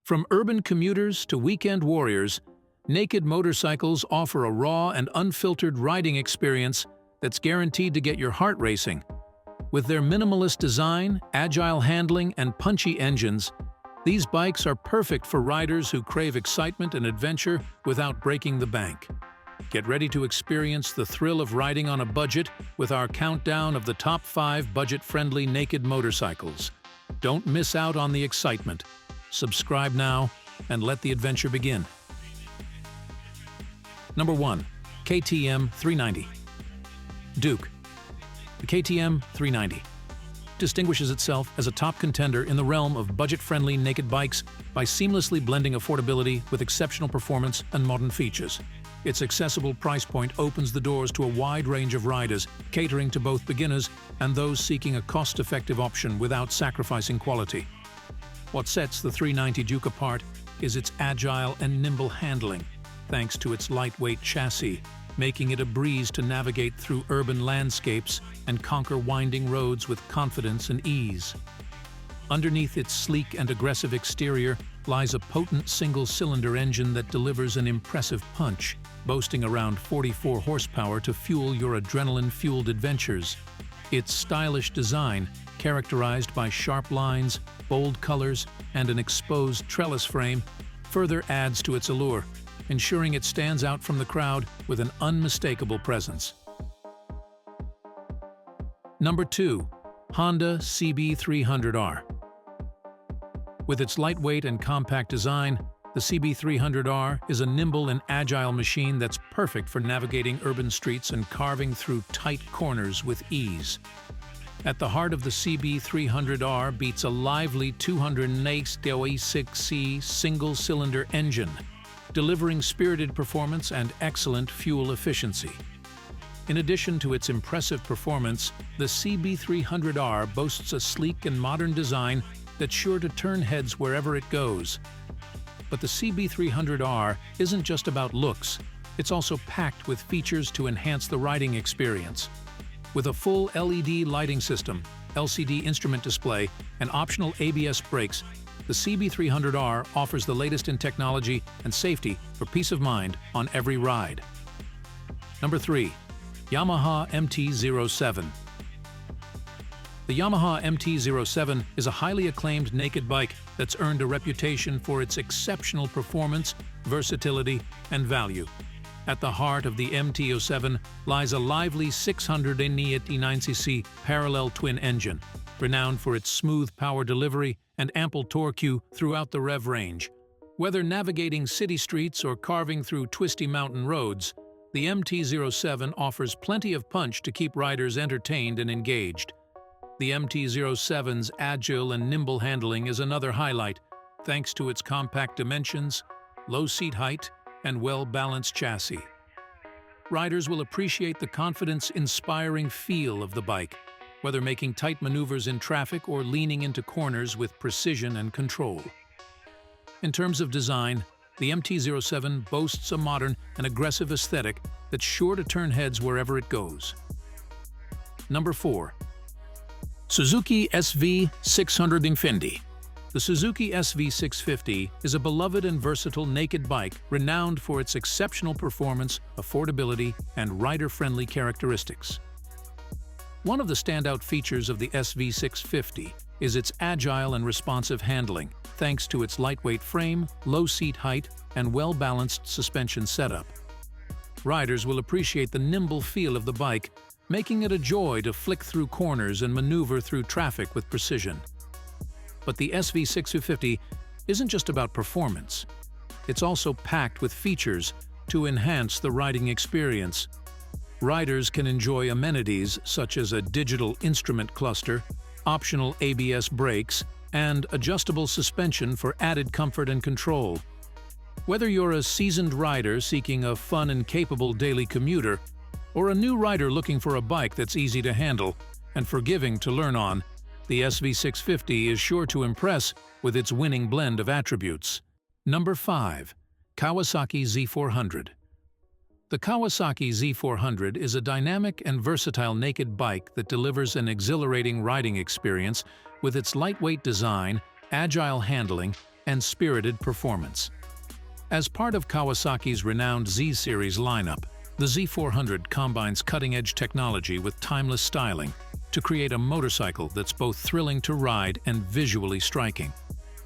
From urban commuters to weekend warriors, naked motorcycles offer a raw and unfiltered riding experience that's guaranteed to get your heart racing. With their minimalist design, agile handling, and punchy engines, these bikes are perfect for riders who crave excitement and adventure without breaking the bank. Get ready to experience the thrill of riding on a budget with our countdown of the top 5 budget-friendly naked motorcycles. Don't miss out on the excitement. Subscribe now and let the adventure begin. Number 1. KTM 390. Duke. The KTM 390 distinguishes itself as a top contender in the realm of budget-friendly naked bikes by seamlessly blending affordability with exceptional performance and modern features. Its accessible price point opens the doors to a wide range of riders, catering to both beginners and those seeking a cost-effective option without sacrificing quality. What sets the 390 Duke apart is its agile and nimble handling, thanks to its lightweight chassis, making it a breeze to navigate through urban landscapes and conquer winding roads with confidence and ease. Underneath its sleek and aggressive exterior lies a potent single-cylinder engine that delivers an impressive punch, boasting around 44 horsepower to fuel your adrenaline-fueled adventures. Its stylish design, characterized by sharp lines, bold colors, and an exposed trellis frame, further adds to its allure, ensuring it stands out from the crowd with an unmistakable presence. Number 2. Honda CB300R. With its lightweight and compact design, the CB300R is a nimble and agile machine that's perfect for navigating urban streets and carving through tight corners with ease. At the heart of the CB300R beats a lively 286cc single-cylinder engine, delivering spirited performance and excellent fuel efficiency. In addition to its impressive performance, the CB300R boasts a sleek and modern design that's sure to turn heads wherever it goes. But the CB300R isn't just about looks, it's also packed with features to enhance the riding experience. With a full LED lighting system, LCD instrument display, and optional ABS brakes, the CB300R offers the latest in technology and safety for peace of mind on every ride. Number 3. Yamaha MT07. The Yamaha MT07 is a highly acclaimed naked bike that's earned a reputation for its exceptional performance, versatility, and value. At the heart of the MT07 lies a lively 689cc parallel twin engine, renowned for its smooth power delivery and ample torque throughout the rev range. Whether navigating city streets or carving through twisty mountain roads, the MT07 offers plenty of punch to keep riders entertained and engaged. The MT07's agile and nimble handling is another highlight, thanks to its compact dimensions, low seat height, and well-balanced chassis. Riders will appreciate the confidence-inspiring feel of the bike, whether making tight maneuvers in traffic or leaning into corners with precision and control. In terms of design, the MT07 boasts a modern and aggressive aesthetic that's sure to turn heads wherever it goes. Number 4. Suzuki SV650. The Suzuki SV650 is a beloved and versatile naked bike renowned for its exceptional performance, affordability, and rider-friendly characteristics. One of the standout features of the SV650 is its agile and responsive handling, thanks to its lightweight frame, low seat height, and well-balanced suspension setup. Riders will appreciate the nimble feel of the bike, making it a joy to flick through corners and maneuver through traffic with precision. But the SV650 isn't just about performance. It's also packed with features to enhance the riding experience. Riders can enjoy amenities such as a digital instrument cluster, optional ABS brakes, and adjustable suspension for added comfort and control. Whether you're a seasoned rider seeking a fun and capable daily commuter, or a new rider looking for a bike that's easy to handle and forgiving to learn on, the SV650 is sure to impress with its winning blend of attributes. Number 5. Kawasaki Z400. The Kawasaki Z400 is a dynamic and versatile naked bike that delivers an exhilarating riding experience with its lightweight design, agile handling, and spirited performance. As part of Kawasaki's renowned Z-Series lineup, the Z400 combines cutting-edge technology with timeless styling to create a motorcycle that's both thrilling to ride and visually striking.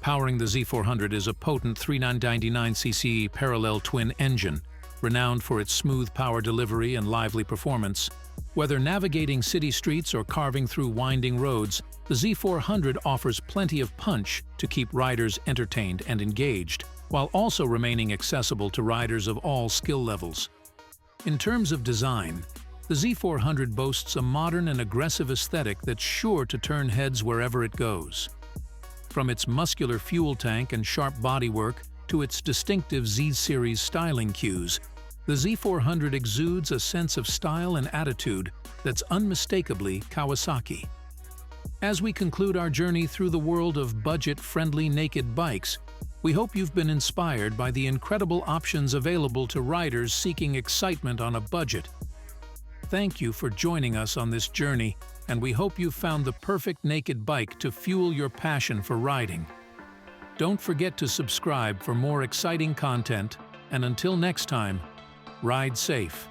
Powering the Z400 is a potent 399cc parallel twin engine, renowned for its smooth power delivery and lively performance. Whether navigating city streets or carving through winding roads, the Z400 offers plenty of punch to keep riders entertained and engaged, while also remaining accessible to riders of all skill levels. In terms of design, the Z400 boasts a modern and aggressive aesthetic that's sure to turn heads wherever it goes. From its muscular fuel tank and sharp bodywork to its distinctive Z-Series styling cues, the Z400 exudes a sense of style and attitude that's unmistakably Kawasaki. As we conclude our journey through the world of budget-friendly naked bikes, we hope you've been inspired by the incredible options available to riders seeking excitement on a budget. Thank you for joining us on this journey, and we hope you've found the perfect naked bike to fuel your passion for riding. Don't forget to subscribe for more exciting content, and until next time, ride safe.